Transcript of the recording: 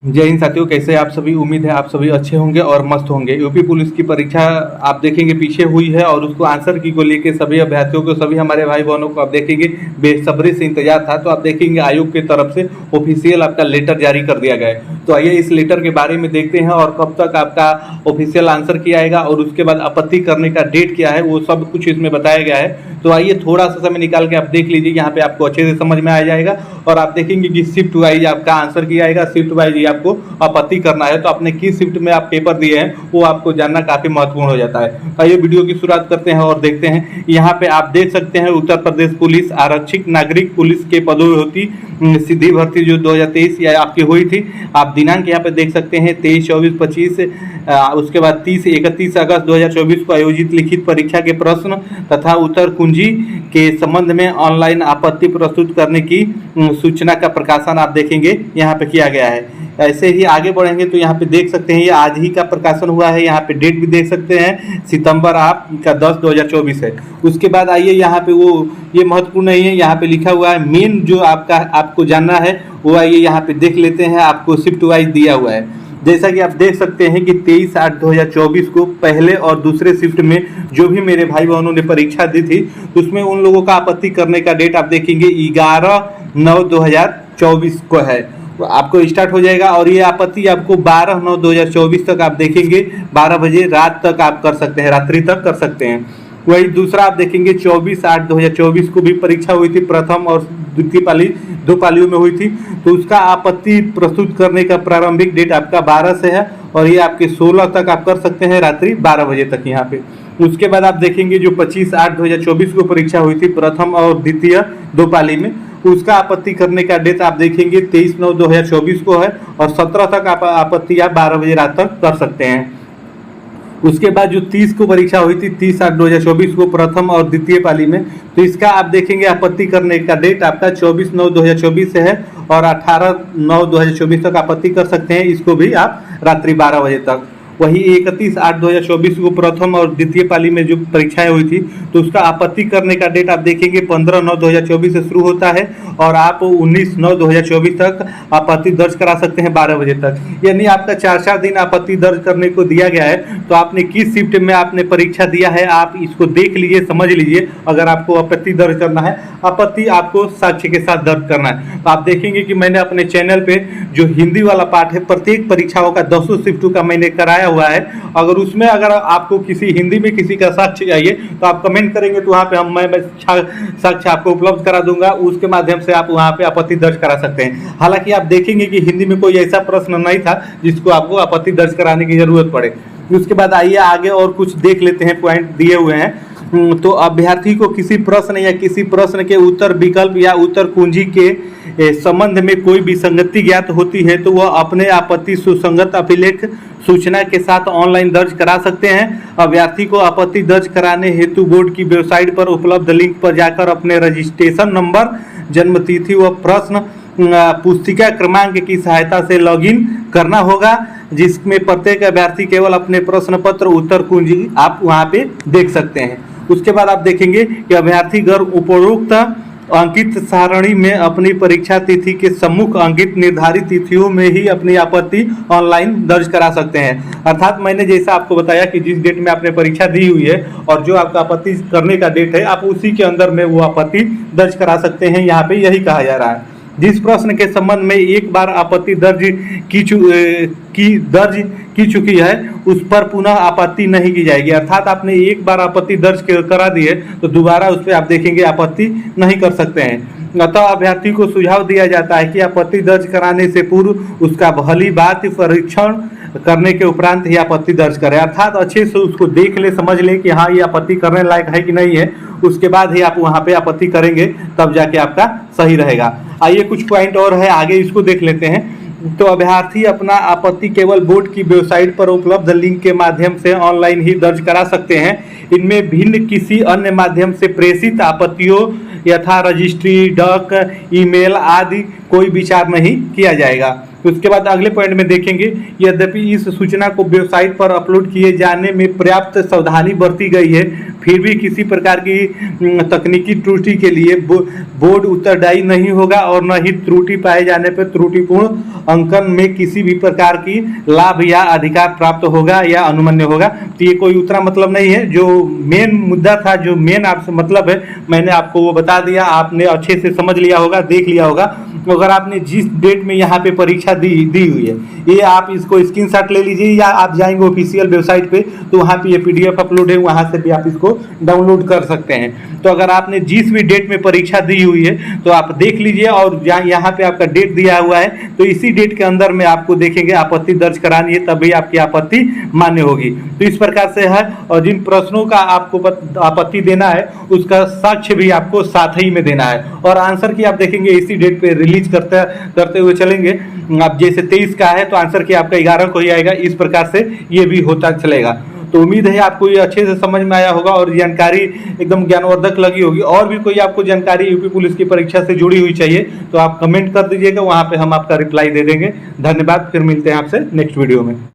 जय हिंद साथियों, कैसे आप सभी। उम्मीद है आप सभी अच्छे होंगे और मस्त होंगे। यूपी पुलिस की परीक्षा आप देखेंगे पीछे हुई है और उसको आंसर की को लेके सभी अभ्यर्थियों को, सभी हमारे भाई बहनों को आप देखेंगे बेसब्री से इंतजार था। तो आप देखेंगे आयोग की तरफ से ऑफिशियल आपका लेटर जारी कर दिया गया है। तो आइए इस लेटर के बारे में देखते हैं और कब तक आपका ऑफिशियल आंसर किया आएगा और उसके बाद आपत्ति करने का डेट क्या है, वो सब कुछ इसमें बताया गया है। तो आइए थोड़ा सा समय निकाल के आप देख लीजिए, यहाँ पे आपको अच्छे से समझ में आ जाएगा। और आप देखेंगे कि शिफ्ट वाइज आपका आंसर किया आएगा, शिफ्ट वाइज आपको आपत्ति करना है। तो आपने किस शिफ्ट में आप पेपर दिए हैं वो आपको जानना काफी महत्वपूर्ण हो जाता है। आइए वीडियो की शुरुआत करते हैं और देखते हैं। यहाँ पे आप देख सकते हैं उत्तर प्रदेश पुलिस आरक्षित नागरिक पुलिस के पदों होती सीधी भर्ती जो 2023 या आपकी हुई थी। आप दिनांक यहाँ पे देख सकते हैं 23, 24, 25, उसके बाद 30, 31 अगस्त 2024 को आयोजित लिखित परीक्षा के प्रश्न तथा उत्तर कुंजी के संबंध में ऑनलाइन आपत्ति प्रस्तुत करने की सूचना का प्रकाशन आप देखेंगे यहाँ पे किया गया है। ऐसे ही आगे बढ़ेंगे तो यहाँ पे देख सकते हैं ये आज ही का प्रकाशन हुआ है। यहाँ पे डेट भी देख सकते हैं, सितंबर आपका 10, 2024 है। उसके बाद आइए यहाँ पे वो ये महत्वपूर्ण नहीं है, यहाँ पे लिखा हुआ है मेन जो आपको जानना है वो आइए यहाँ पे देख लेते हैं। आपको शिफ्ट वाइज दिया हुआ है, जैसा कि आप देख सकते हैं कि 23/8/2024 को पहले और दूसरे शिफ्ट में जो भी मेरे भाई बहनों ने परीक्षा दी थी उसमें उन लोगों का आपत्ति करने का डेट आप देखेंगे 11/9/2024 को है, आपको स्टार्ट हो जाएगा। और ये आपत्ति आपको 12/9/2024 तक आप देखेंगे 12 बजे रात तक आप कर सकते हैं, रात्रि तक कर सकते हैं। वही दूसरा आप देखेंगे 24/8/2024 को भी परीक्षा हुई थी, प्रथम और द्वितीय पाली, दो पालियों में हुई थी। तो उसका आपत्ति प्रस्तुत करने का प्रारंभिक डेट आपका 12 से है और ये आपके 16 तक आप कर सकते हैं, रात्रि 12 बजे तक यहाँ पे। उसके बाद आप देखेंगे जो 25/8/2024 को परीक्षा हुई थी, प्रथम और द्वितीय दो पाली में, उसका आपत्ति करने का डेट आप देखेंगे 23/9/2024 को है और 17 तक आप आपत्ति आप 12 बजे रात तक कर सकते हैं। उसके बाद जो 30 को परीक्षा हुई थी, 30/8/2024 को प्रथम और द्वितीय पाली में, तो इसका आप देखेंगे आपत्ति करने का डेट आपका 24/9/2024 से है और 18/9/2024 तक आपत्ति कर सकते हैं। इसको भी आप रात्रि 12 बजे तक। वही 31/8/2024 को प्रथम और द्वितीय पाली में जो परीक्षाएं हुई थी तो उसका आपत्ति करने का डेट आप देखेंगे 15/9/2024 से शुरू होता है और आप 19/9/2024 तक आपत्ति दर्ज करा सकते हैं 12 बजे तक। यानी आपका 4 दिन आपत्ति दर्ज करने को दिया गया है। तो आपने किस शिफ्ट में आपने परीक्षा दिया है आप इसको देख लीजिए, समझ लीजिए। अगर आपको आपत्ति दर्ज करना है, आपत्ति आपको साक्ष्य के साथ दर्ज करना है। तो आप देखेंगे कि मैंने अपने चैनल पे जो हिंदी वाला पार्ट है प्रत्येक परीक्षाओं का 10 शिफ्टों का मैंने कराया हुआ है। अगर उसमें अगर आपको किसी हिंदी में किसी का साक्ष्य चाहिए तो आप कमेंट करेंगे तो वहाँ पे मैं साक्ष्य आपको उपलब्ध करा दूंगा। उसके माध्यम से आप वहाँ पे आपत्ति दर्ज करा सकते हैं। हालांकि आप देखेंगे कि हिंदी में कोई ऐसा प्रश्न नहीं था जिसको आपको आपत्ति दर्ज कराने की जरूरत पड़े। उसके बाद आइए आगे और कुछ देख लेते हैं, पॉइंट दिए हुए हैं। तो अभ्यर्थी को किसी प्रश्न या किसी प्रश्न के उत्तर विकल्प या उत्तर कुंजी के संबंध में कोई विसंगति ज्ञात होती है तो वह अपने आपत्ति सुसंगत अभिलेख सूचना के साथ ऑनलाइन दर्ज करा सकते हैं। अभ्यर्थी को आपत्ति दर्ज कराने हेतु बोर्ड की वेबसाइट पर उपलब्ध लिंक पर जाकर अपने रजिस्ट्रेशन नंबर, जन्मतिथि व प्रश्न पुस्तिका क्रमांक की सहायता से लॉगिन करना होगा, जिसमें प्रत्येक अभ्यर्थी केवल अपने प्रश्न पत्र उत्तर कुंजी आप वहां पे देख सकते हैं। उसके बाद आप देखेंगे कि अभ्यर्थी गर्भ उपरोक्त अंकित सारणी में अपनी परीक्षा तिथि के सम्मुख अंकित निर्धारित तिथियों में ही अपनी आपत्ति ऑनलाइन दर्ज करा सकते हैं। अर्थात मैंने जैसा आपको बताया कि जिस डेट में आपने परीक्षा दी हुई है और जो आपका आपत्ति करने का डेट है आप उसी के अंदर में वो आपत्ति दर्ज करा सकते हैं। यहाँ पे यही कहा जा रहा है। जिस प्रश्न के संबंध में एक बार आपत्ति दर्ज की चुकी है उस पर पुनः आपत्ति नहीं की जाएगी। अर्थात आपने एक बार आपत्ति दर्ज करा दी है तो दोबारा उस पर आप देखेंगे आपत्ति नहीं कर सकते हैं। अतः अभ्यर्थी को सुझाव दिया जाता है कि आपत्ति दर्ज कराने से पूर्व उसका भली बात परीक्षण करने के उपरांत ही आपत्ति दर्ज करें। अर्थात अच्छे से उसको देख ले, समझ ले कि हाँ ये आपत्ति करने लायक है कि नहीं है, उसके बाद ही आप वहाँ पे आपत्ति करेंगे, तब जाके आपका सही रहेगा। आइए कुछ पॉइंट और है, आगे इसको देख लेते हैं। तो अभ्यर्थी अपना आपत्ति केवल बोर्ड की वेबसाइट पर उपलब्ध लिंक के माध्यम से ऑनलाइन ही दर्ज करा सकते हैं। इनमें भिन्न किसी अन्य माध्यम से प्रेषित आपत्तियों यथा रजिस्ट्री, डक, ईमेल आदि कोई विचार नहीं किया जाएगा। उसके बाद अगले पॉइंट में देखेंगे, यद्यपि इस सूचना को वेबसाइट पर अपलोड किए जाने में पर्याप्त सावधानी बरती गई है, फिर भी किसी प्रकार की तकनीकी त्रुटि के लिए बोर्ड उत्तरदायी नहीं होगा और न ही त्रुटि पाए जाने पर त्रुटिपूर्ण अंकन में किसी भी प्रकार की लाभ या अधिकार प्राप्त होगा या अनुमन्य होगा। तो ये कोई उतना मतलब नहीं है। जो मेन मुद्दा था, जो मेन आपसे मतलब है, मैंने आपको वो बता दिया, आपने अच्छे से समझ लिया होगा, देख लिया होगा। अगर आपने जिस डेट में यहाँ पे परीक्षा दी हुई है, ये आप इसको स्क्रीनशॉट ले लीजिए या आप जाएंगे ऑफिशियल वेबसाइट पे तो वहाँ पे ये PDF अपलोड है, वहाँ से भी आप इसको डाउनलोड कर सकते हैं। तो अगर आपने जिस भी डेट में परीक्षा दी हुई है तो आप देख लीजिए, और यहाँ पे आपका डेट दिया हुआ है तो इसी डेट के अंदर में आपको देखेंगे आपत्ति दर्ज करानी है, तभी आपकी आपत्ति मान्य होगी। तो इस प्रकार से है। और जिन प्रश्नों का आपको आपत्ति देना है उसका साक्ष्य भी आपको साथ ही में देना है, और आंसर की आप देखेंगे इसी डेट पे रिलीज करते हुए चलेंगे। आप जैसे 23 का है तो आंसर की आपका 11 को ही आएगा। इस प्रकार से ये भी होता चलेगा। तो उम्मीद है आपको ये अच्छे से समझ में आया होगा और जानकारी एकदम ज्ञानवर्धक लगी होगी। और भी कोई आपको जानकारी यूपी पुलिस की परीक्षा से जुड़ी हुई चाहिए तो आप कमेंट कर दीजिएगा, वहाँ पे हम आपका रिप्लाई दे देंगे। धन्यवाद, फिर मिलते हैं आपसे नेक्स्ट वीडियो में।